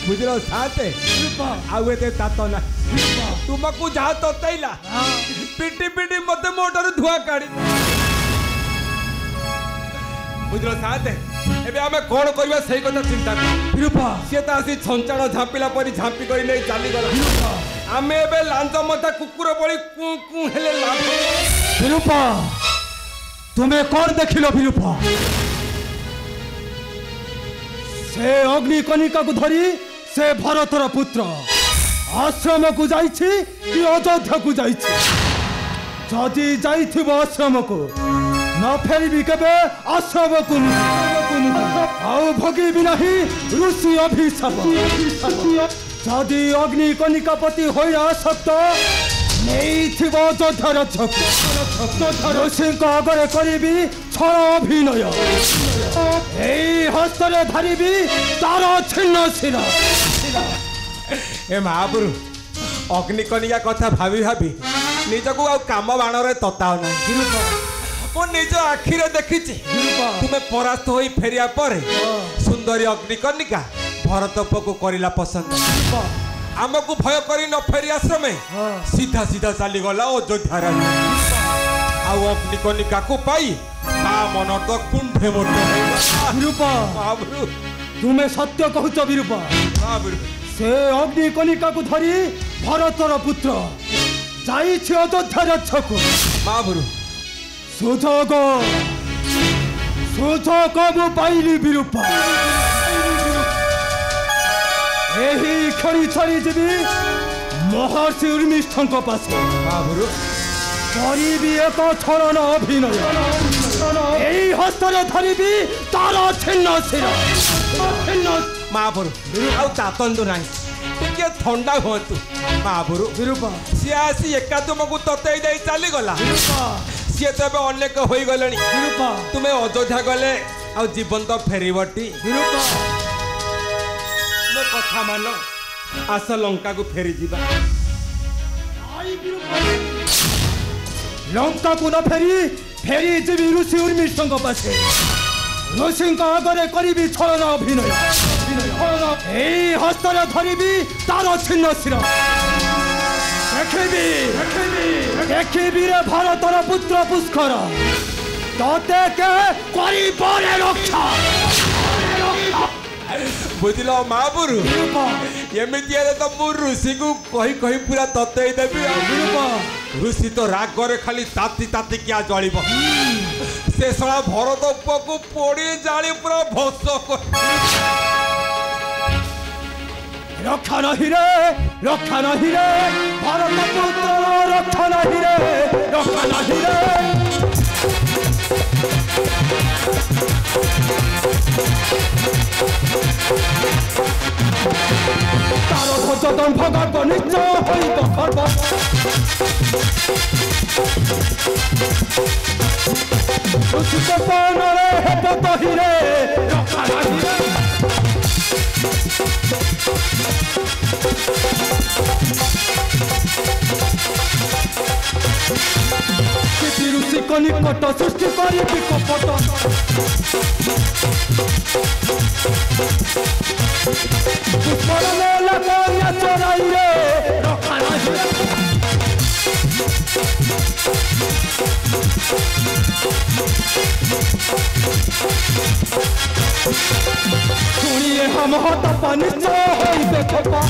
बुझल साते आउ एते तात ना तुमको जहाँ ततैला पिटी पिटी मते मोटर धुआ काढ़ी बुझल साते एबे आमे कोन करबा सही कथा चिंता विरूपा से त आसी छंचाण झापिला परी झापी करी नै चाली गला विरूपा आमे एबे लांच मता कुकुर बळी कु कु हेले लाभ विरूपा तुम्हें कौन देखिलो विरूपा से अग्नि कनिका को धरी से भरतर पुत्र आश्रम को जाइछि कि अयोध्या को जाइछि जदि जाइथिबो आश्रम को न फेरिबी केबे आश्रम को आउ भोगिबी नाही ऋषि अभिशाप जदि अग्नि कनिका पति होइरा सक्त नेइथिबो अयोध्यार छक ऋषि आगे करिबी छल अभिनय एई हस्तरे धरिबी तार छिन्न शिरा ए महापुरु अग्निकनिका कथा भाभी भाभी निजको आ काम बाणरे तताओ ना मो निज आखिरे देखी तुम्हें परास्त होई फेरिया पर सुंदरी अग्निकनिका भरतप को करिला पसंद आमको भय करी न फेरी आश्रमे सीधा सीधा चली गला अयोध्या आउ अग्निकनिका को पाई ता मन तो कुंठे मोटे तुम्हें सत्य कहूच विरूपा से अग्निकनिका को धरी भरतर पुत्र जाइछि अयोध्यार छक महापुरु सुजोग मु पाइली विरूपा एही खड़ी छड़ी जीवी महर्षि उर्मिष्ठ पासे महापुरु करिबी एक छलन अभिनय एही हस्तरे धरिबी तार छिन्न शिरा महापुरु आउ तातंतु नाही टिके ठंडा होतु महापुरु विरूपा सी आसी एका तुमको ततई दे चली गला सी तो एबे अनेक होई गलनी विरूपा तुम्हें अयोध्या गले आ जीवन तो फेरीबटी विरूपा मो कथा मान आस लंका को फेरी जीवा लंका को न फेरी जीवी ऋषि उर्मिष्ठ पासे ऋषि आगे करी छलन अभिनय एई हस्तरे धरिबी तार छिन्न शिरा देखिबी रे भरतर पुत्र पुष्कर तते के करी परे रक्षा बुझल महापुरु एमती तो मु ऋषि को कही कही पूरा ततई देवी ऋषि तो रागरे खाली ताती ताती क्या जल से सारा भरत को पोड़ी जाली पूरा भस रक्षा नहीं रे भरत पुत्र रक्षा नहीं रे तार भोजन भगत निश्चय होइब खर्ब उचित पानरे हेब तहिरे रक्षा नहीं रे ऋषि कनिकट सृष्टि करी कपट चोराई रे सुनिए हम हतपा निश्चय होइबे खपा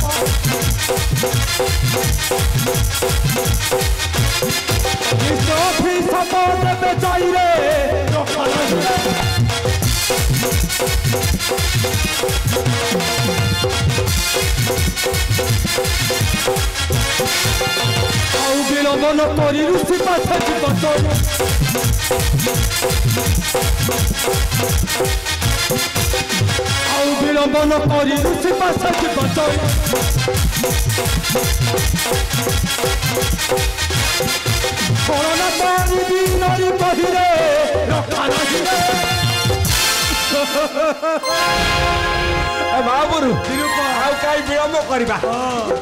देवे जाई रे आउ विलंबन करी ऋषि पाछे जीवन आउ विलंबन करी ऋषि पाछे जीवन कोरोना पानी भी नारी बहिरे रखा नहीं बाबुरु आउ काई विलंब करबा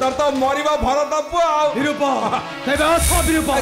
तर तो मरिबा भरत पुआ विरूपा तेबे अछ विरूपा